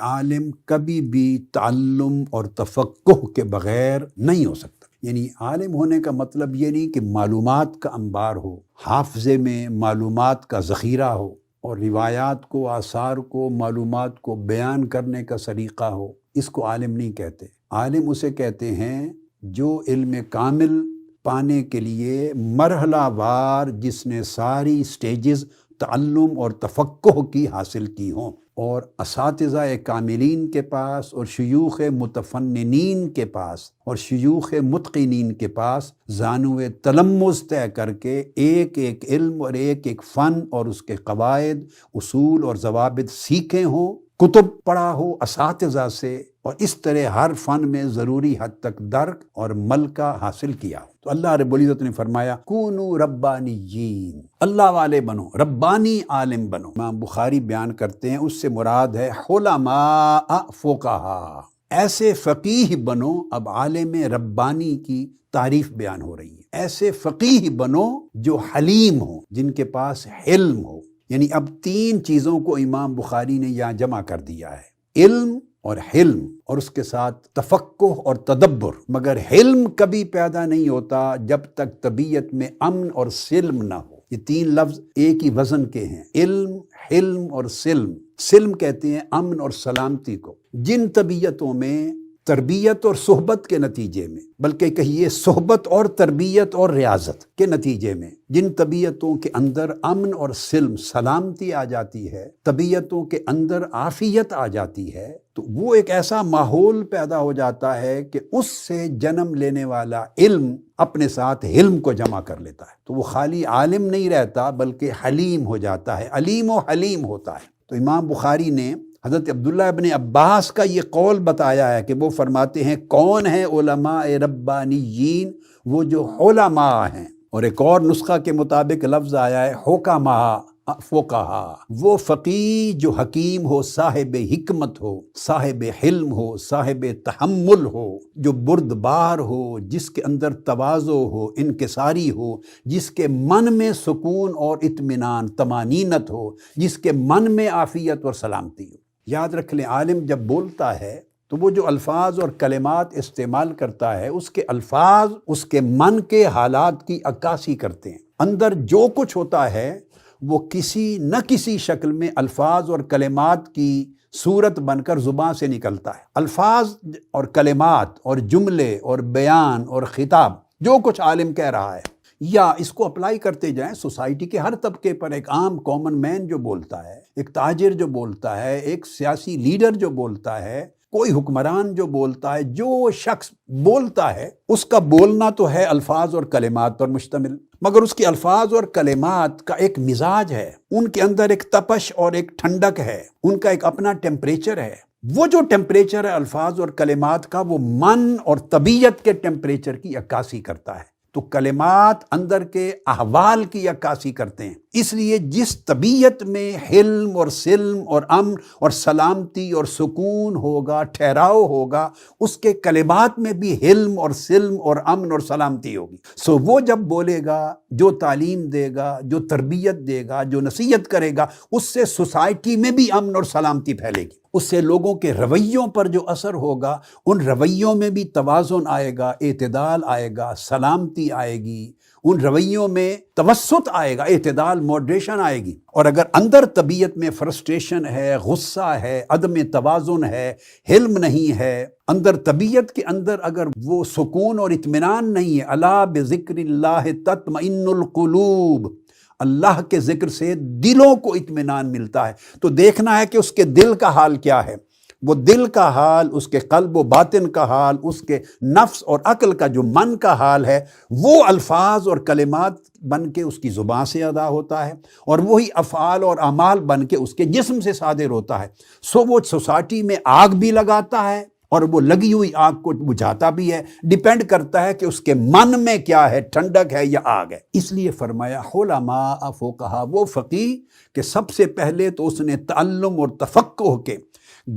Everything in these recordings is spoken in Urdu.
عالم کبھی بھی تعلم اور تفقہ کے بغیر نہیں ہو سکتا۔ یعنی عالم ہونے کا مطلب یہ نہیں کہ معلومات کا انبار ہو، حافظے میں معلومات کا ذخیرہ ہو اور روایات کو، آثار کو، معلومات کو بیان کرنے کا سلیقہ ہو۔ اس کو عالم نہیں کہتے۔ عالم اسے کہتے ہیں جو علم کامل پانے کے لیے مرحلہ وار جس نے ساری سٹیجز تعلم اور تفقہ کی حاصل کی ہوں، اور اساتذہ کاملین کے پاس اور شیوخ متفننین کے پاس اور شیوخ متقنین کے پاس زانو تلمذ طے کر کے ایک ایک علم اور ایک ایک فن اور اس کے قواعد، اصول اور ضوابط سیکھے ہوں، کتب پڑھا ہو اساتذہ سے، اور اس طرح ہر فن میں ضروری حد تک درک اور ملکہ حاصل کیا ہو۔ تو اللہ رب العزت نے فرمایا کونوا ربانیین، اللہ والے بنو، ربانی عالم بنو۔ امام بخاری بیان کرتے ہیں اس سے مراد ہے علماء فقہا، ایسے فقیہ بنو۔ اب عالم ربانی کی تعریف بیان ہو رہی ہے، ایسے فقیہ بنو جو حلیم ہو، جن کے پاس حلم ہو۔ یعنی اب تین چیزوں کو امام بخاری نے یہاں جمع کر دیا ہے، علم اور حلم اور اس کے ساتھ تفقہ اور تدبر۔ مگر حلم کبھی پیدا نہیں ہوتا جب تک طبیعت میں امن اور سلم نہ ہو۔ یہ تین لفظ ایک ہی وزن کے ہیں، علم، حلم اور سلم۔ سلم کہتے ہیں امن اور سلامتی کو۔ جن طبیعتوں میں تربیت اور صحبت کے نتیجے میں، بلکہ کہیے صحبت اور تربیت اور ریاضت کے نتیجے میں، جن طبیعتوں کے اندر امن اور سلم، سلامتی آ جاتی ہے، طبیعتوں کے اندر عافیت آ جاتی ہے، تو وہ ایک ایسا ماحول پیدا ہو جاتا ہے کہ اس سے جنم لینے والا علم اپنے ساتھ حلم کو جمع کر لیتا ہے۔ تو وہ خالی عالم نہیں رہتا بلکہ حلیم ہو جاتا ہے، علیم و حلیم ہوتا ہے۔ تو امام بخاری نے حضرت عبداللہ ابن عباس کا یہ قول بتایا ہے کہ وہ فرماتے ہیں کون ہیں علماء ربانیین؟ وہ جو علماء ہیں۔ اور ایک اور نسخہ کے مطابق لفظ آیا ہے حکماء فقہا، وہ فقیہ جو حکیم ہو، صاحب حکمت ہو، صاحب حلم ہو، صاحب تحمل ہو، جو بردبار ہو، جس کے اندر تواضع ہو، انکساری ہو، جس کے من میں سکون اور اطمینان، طمانینت ہو، جس کے من میں عافیت اور سلامتی ہو۔ یاد رکھ لیں، عالم جب بولتا ہے تو وہ جو الفاظ اور کلمات استعمال کرتا ہے، اس کے الفاظ اس کے من کے حالات کی عکاسی کرتے ہیں۔ اندر جو کچھ ہوتا ہے وہ کسی نہ کسی شکل میں الفاظ اور کلمات کی صورت بن کر زبان سے نکلتا ہے۔ الفاظ اور کلمات اور جملے اور بیان اور خطاب جو کچھ عالم کہہ رہا ہے، یا اس کو اپلائی کرتے جائیں سوسائٹی کے ہر طبقے پر، ایک عام کامن مین جو بولتا ہے، ایک تاجر جو بولتا ہے، ایک سیاسی لیڈر جو بولتا ہے، کوئی حکمران جو بولتا ہے، جو شخص بولتا ہے، اس کا بولنا تو ہے الفاظ اور کلمات پر مشتمل، مگر اس کے الفاظ اور کلمات کا ایک مزاج ہے، ان کے اندر ایک تپش اور ایک ٹھنڈک ہے، ان کا ایک اپنا ٹیمپریچر ہے۔ وہ جو ٹیمپریچر ہے الفاظ اور کلمات کا، وہ من اور طبیعت کے ٹیمپریچر کی عکاسی کرتا ہے۔ تو کلمات اندر کے احوال کی عکاسی کرتے ہیں۔ اس لیے جس طبیعت میں حلم اور سلم اور امن اور سلامتی اور سکون ہوگا، ٹھہراؤ ہوگا، اس کے کلمات میں بھی حلم اور سلم اور امن اور سلامتی ہوگی۔ وہ جب بولے گا، جو تعلیم دے گا، جو تربیت دے گا، جو نصیحت کرے گا، اس سے سوسائٹی میں بھی امن اور سلامتی پھیلے گی۔ اس سے لوگوں کے رویوں پر جو اثر ہوگا، ان رویوں میں بھی توازن آئے گا، اعتدال آئے گا، سلامتی آئے گی، ان رویوں میں توسط آئے گا، اعتدال، موڈریشن آئے گی۔ اور اگر اندر طبیعت میں فرسٹریشن ہے، غصہ ہے، عدم توازن ہے، حلم نہیں ہے، اندر طبیعت کے اندر اگر وہ سکون اور اطمینان نہیں ہے، الا بذکر اللہ تطمئن القلوب، اللہ کے ذکر سے دلوں کو اطمینان ملتا ہے۔ تو دیکھنا ہے کہ اس کے دل کا حال کیا ہے، وہ دل کا حال، اس کے قلب و باطن کا حال، اس کے نفس اور عقل کا جو من کا حال ہے، وہ الفاظ اور کلمات بن کے اس کی زبان سے ادا ہوتا ہے، اور وہی افعال اور اعمال بن کے اس کے جسم سے صادر ہوتا ہے۔ وہ سوسائٹی میں آگ بھی لگاتا ہے اور وہ لگی ہوئی آگ کو بجھاتا بھی ہے، ڈیپینڈ کرتا ہے کہ اس کے من میں کیا ہے، ٹھنڈک ہے یا آگ ہے۔ اس لیے فرمایا علماء فقہا، وہ فقیہ کہ سب سے پہلے تو اس نے تعلم اور تفقہ کے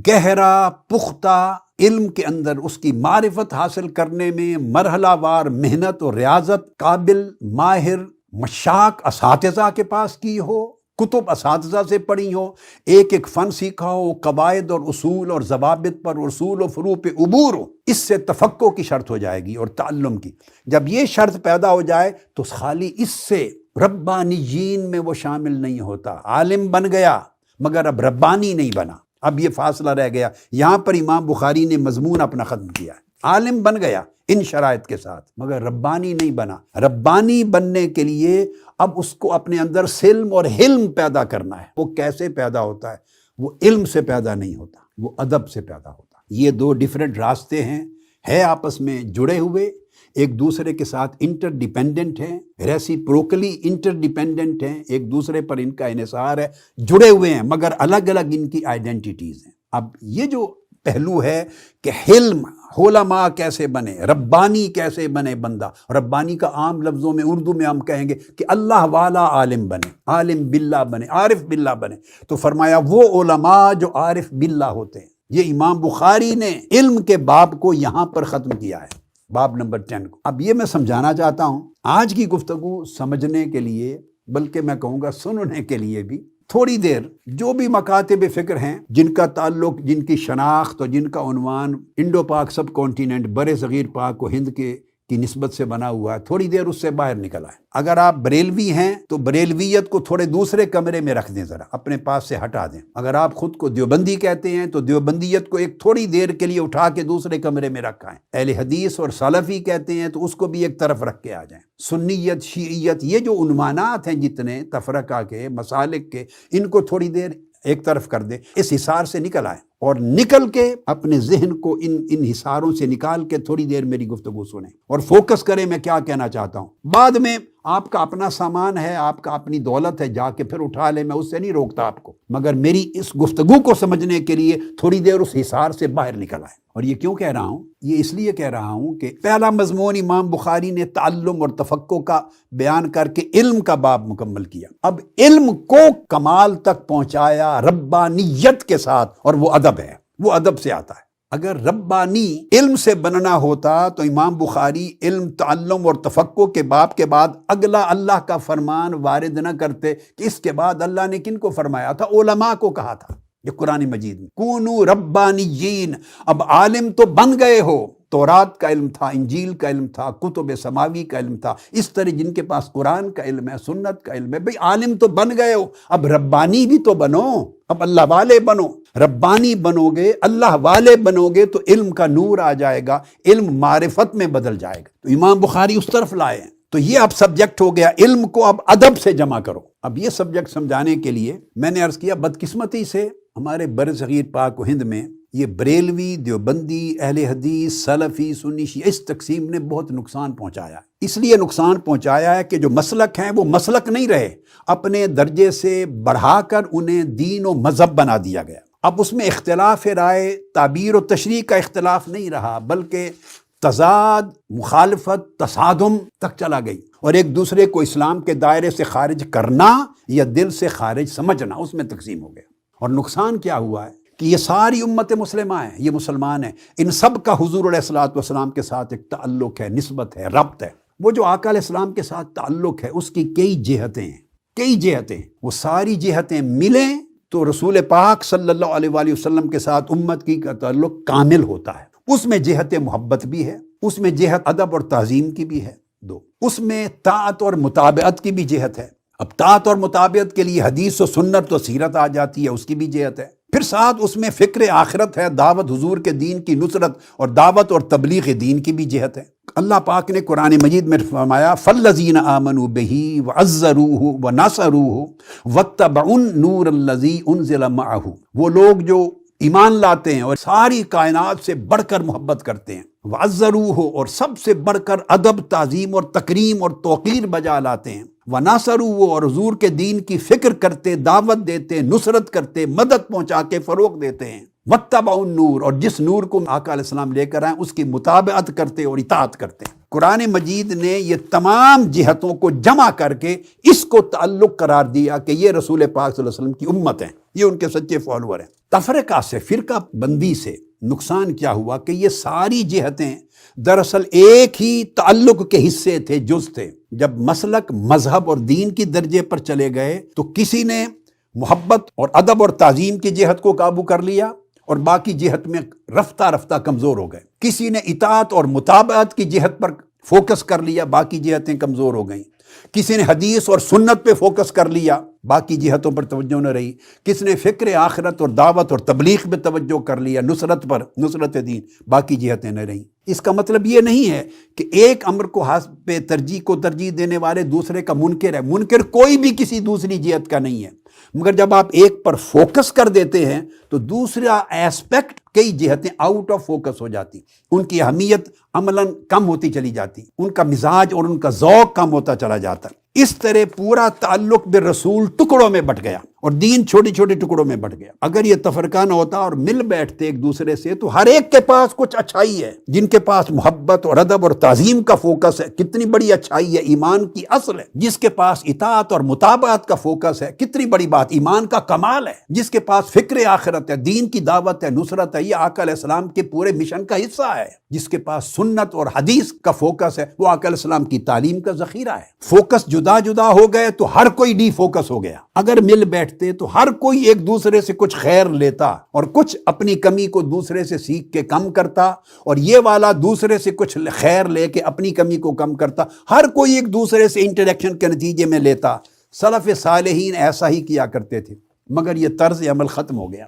گہرا پختہ علم کے اندر اس کی معرفت حاصل کرنے میں مرحلہ وار محنت اور ریاضت قابل، ماہر، مشاق اساتذہ کے پاس کی ہو، کتب اساتذہ سے پڑھی ہو، ایک ایک فن سیکھا ہو، قواعد اور اصول اور ضوابط پر، اصول و فروع پہ عبور ہو، اس سے تفقہ کی شرط ہو جائے گی اور تعلم کی۔ جب یہ شرط پیدا ہو جائے تو خالی اس سے ربانیین میں وہ شامل نہیں ہوتا۔ عالم بن گیا مگر اب ربانی نہیں بنا، اب یہ فاصلہ رہ گیا۔ یہاں پر امام بخاری نے مضمون اپنا ختم کیا ہے، عالم بن گیا ان شرائط کے ساتھ مگر ربانی نہیں بنا۔ ربانی بننے کے لیے اب اس کو اپنے اندر سلم اور حلم پیدا کرنا ہے۔ وہ کیسے پیدا ہوتا ہے؟ وہ علم سے پیدا نہیں ہوتا، وہ ادب سے پیدا ہوتا۔ یہ دو ڈیفرنٹ راستے ہیں، ہے آپس میں جڑے ہوئے، ایک دوسرے کے ساتھ انٹر ڈیپینڈنٹ ہیں، ریسیپروکلی انٹر ڈیپینڈنٹ ہیں، ایک دوسرے پر ان کا انحصار ہے، جڑے ہوئے ہیں مگر الگ الگ ان کی آئیڈینٹیٹیز ہیں۔ اب یہ جو پہلو ہے کہ حلم، علماء کیسے بنے، ربانی کیسے بنے بندہ۔ ربانی کا عام لفظوں میں اردو میں ہم کہیں گے کہ اللہ والا عالم بنے، عالم باللہ بنے، عارف باللہ بنے۔ تو فرمایا وہ علماء جو عارف باللہ ہوتے ہیں۔ یہ امام بخاری نے علم کے باب کو یہاں پر ختم کیا ہے، باب نمبر 10 کو۔ اب یہ میں سمجھانا چاہتا ہوں، آج کی گفتگو سمجھنے کے لیے، بلکہ میں کہوں گا سننے کے لیے بھی، تھوڑی دیر جو بھی مکاتب فکر ہیں جن کا تعلق، جن کی شناخت اور جن کا عنوان انڈو پاک سب کانٹیننٹ، بر صغیر پاک و ہند کی نسبت سے بنا ہوا ہے، تھوڑی دیر اس سے باہر نکل آئے۔ اگر آپ بریلوی ہیں تو بریلویت کو تھوڑے دوسرے کمرے میں رکھ دیں، ذرا اپنے پاس سے ہٹا دیں۔ اگر آپ خود کو دیوبندی کہتے ہیں تو دیوبندیت کو ایک تھوڑی دیر کے لیے اٹھا کے دوسرے کمرے میں رکھائیں۔ اہل حدیث اور سلفی کہتے ہیں تو اس کو بھی ایک طرف رکھ کے آ جائیں۔ سنیت، شیعیت، یہ جو عنوانات ہیں جتنے تفرقہ کے، مسالک کے، ان کو تھوڑی دیر ایک طرف کر دیں، اس حصار سے نکل آئیں اور نکل کے اپنے ذہن کو ان حصاروں سے نکال کے تھوڑی دیر میری گفتگو سنیں اور فوکس کریں میں کیا کہنا چاہتا ہوں۔ بعد میں آپ کا اپنا سامان ہے، آپ کا اپنی دولت ہے، جا کے پھر اٹھا لیں، میں اس سے نہیں روکتا آپ کو، مگر میری اس گفتگو کو سمجھنے کے لیے تھوڑی دیر اس حصار سے باہر نکل آئیں۔ اور یہ کیوں کہہ رہا ہوں؟ یہ اس لیے کہہ رہا ہوں کہ پہلا مضمون امام بخاری نے تعلم اور تفقہ کا بیان کر کے علم کا باب مکمل کیا۔ اب علم کو کمال تک پہنچایا ربانیت کے ساتھ، اور وہ ادب ہے، وہ ادب سے آتا ہے۔ اگر ربانی علم سے بننا ہوتا تو امام بخاری علم، تعلم اور تفقہ کے باب کے بعد اگلا اللہ کا فرمان وارد نہ کرتے کہ اس کے بعد اللہ نے کن کو فرمایا تھا؟ علماء کو کہا تھا۔ یہ قرآن مجید میں کونوا ربانیین، اب عالم تو بن گئے ہو۔ تورات کا علم تھا، انجیل کا علم تھا، کتب سماوی کا علم تھا، اس طرح جن کے پاس قرآن کا علم ہے، سنت کا علم ہے، بھئی عالم تو بن گئے ہو، اب ربانی بھی تو بنو، اب اللہ والے بنو۔ ربانی بنو گے، اللہ والے بنو گے تو علم کا نور آ جائے گا، علم معرفت میں بدل جائے گا۔ تو امام بخاری اس طرف لائے ہیں۔ تو یہ اب سبجیکٹ ہو گیا، علم کو اب ادب سے جمع کرو۔ اب یہ سبجیکٹ سمجھانے کے لیے میں نے عرض کیا، بدقسمتی سے ہمارے بر صغیر پاک و ہند میں یہ بریلوی، دیوبندی، اہل حدیث، سلفی، سنی، شیعہ، اس تقسیم نے بہت نقصان پہنچایا۔ اس لیے نقصان پہنچایا ہے کہ جو مسلک ہیں وہ مسلک نہیں رہے، اپنے درجے سے بڑھا کر انہیں دین و مذہب بنا دیا گیا۔ اب اس میں اختلاف رائے، تعبیر و تشریح کا اختلاف نہیں رہا، بلکہ تضاد، مخالفت، تصادم تک چلا گئی، اور ایک دوسرے کو اسلام کے دائرے سے خارج کرنا یا دل سے خارج سمجھنا، اس میں تقسیم ہو گیا۔ اور نقصان کیا ہوا ہے کہ یہ ساری امت مسلمہ ہیں، یہ مسلمان ہیں، ان سب کا حضور علیہ الصلوۃ والسلام کے ساتھ ایک تعلق ہے، نسبت ہے، ربط ہے۔ وہ جو آقا علیہ السلام کے ساتھ تعلق ہے اس کی کئی جہتیں ہیں، کئی جہتیں، وہ ساری جہتیں ملیں تو رسول پاک صلی اللہ علیہ وآلہ وسلم کے ساتھ امت کی کا تعلق کامل ہوتا ہے۔ اس میں جہت محبت بھی ہے، اس میں جہت ادب اور تعظیم کی بھی ہے، دو، اس میں طاعت اور متابعت کی بھی جہت ہے۔ اب طاعت اور متابعت کے لیے حدیث و سنت و سیرت آ جاتی ہے، اس کی بھی جہت ہے۔ پھر ساتھ اس میں فکر آخرت ہے، دعوت حضور کے دین کی نصرت اور دعوت اور تبلیغ دین کی بھی جہت ہے۔ اللہ پاک نے قرآن مجید میں فرمایا فَالَّذِينَ آمَنُوا بِهِ وَعَزَّرُوهُ وَنَصَرُوهُ وَاتَّبَعُوا النُّورَ الَّذِي أُنزِلَ مَعَهُ، وہ لوگ جو ایمان لاتے ہیں اور ساری کائنات سے بڑھ کر محبت کرتے ہیں، وَعَزَّرُوهُ، اور سب سے بڑھ کر ادب، تعظیم اور تکریم اور توقیر بجا لاتے ہیں، وَنَصَرُوهُ، اور حضور کے دین کی فکر کرتے، دعوت دیتے، نصرت کرتے، مدد پہنچا کے فروغ دیتے ہیں، وَاتَّبَعُوا النُّورَ، اور جس نور کو آقا علیہ السلام لے کر آئیں اس کی متابعت کرتے اور اطاعت کرتے ہیں۔ قرآن مجید نے یہ تمام جہتوں کو جمع کر کے اس کو تعلق قرار دیا کہ یہ رسول پاک صلی اللہ علیہ وسلم کی امت ہیں، یہ ان کے سچے فالوور ہیں۔ تفرقہ سے، فرقہ بندی سے نقصان کیا ہوا کہ یہ ساری جہتیں دراصل ایک ہی تعلق کے حصے تھے، جز تھے۔ جب مسلک مذہب اور دین کی درجے پر چلے گئے تو کسی نے محبت اور ادب اور تعظیم کی جہت کو قابو کر لیا اور باقی جہت میں رفتہ رفتہ کمزور ہو گئے۔ کسی نے اطاعت اور متابعت کی جہت پر فوکس کر لیا، باقی جہتیں کمزور ہو گئیں۔ کسی نے حدیث اور سنت پہ فوکس کر لیا، باقی جہتوں پر توجہ نہ رہی۔ کس نے فکر آخرت اور دعوت اور تبلیغ پہ توجہ کر لیا، نصرت پر، نصرت دین، باقی جہتیں نہ رہیں۔ اس کا مطلب یہ نہیں ہے کہ ایک امر کو حسب ترجیح کو ترجیح دینے والے دوسرے کا منکر ہے۔ منکر کوئی بھی کسی دوسری جہت کا نہیں ہے، مگر جب آپ ایک پر فوکس کر دیتے ہیں تو دوسرا ایسپیکٹ، کئی جہتیں آؤٹ آف فوکس ہو جاتی، ان کی اہمیت عملاً کم ہوتی چلی جاتی، ان کا مزاج اور ان کا ذوق کم ہوتا چلا جاتا۔ اس طرح پورا تعلق بالرسول ٹکڑوں میں بٹ گیا اور دین چھوٹی چھوٹی ٹکڑوں میں بٹ گیا۔ اگر یہ تفرقہ نہ ہوتا اور مل بیٹھتے ایک دوسرے سے تو ہر ایک کے پاس کچھ اچھائی ہے۔ جن کے پاس محبت اور ادب اور تعظیم کا فوکس ہے، کتنی بڑی اچھائی ہے، ایمان کی اصل ہے۔ جس کے پاس اطاعت اور متابعت کا فوکس ہے، کتنی بڑی بات، ایمان کا کمال ہے۔ جس کے پاس فکر آخرت ہے، دین کی دعوت ہے، نصرت ہے، یہ آقا علیہ السلام کے پورے مشن کا حصہ ہے۔ جس کے پاس سنت اور حدیث کا فوکس ہے، وہ آقا علیہ السلام کی تعلیم کا ذخیرہ ہے۔ فوکس جدا جدا ہو گئے تو ہر کوئی ڈی فوکس ہو گیا۔ اگر مل بیٹھتے تو ہر کوئی ایک دوسرے سے کچھ خیر لیتا اور کچھ اپنی کمی کو دوسرے سے سیکھ کے کم کرتا، اور یہ والا دوسرے سے کچھ خیر لے کے اپنی کمی کو کم کرتا۔ ہر کوئی ایک دوسرے سے انٹریکشن کے نتیجے میں لیتا۔ سلف صالحین ایسا ہی کیا کرتے تھے، مگر یہ طرز عمل ختم ہو گیا۔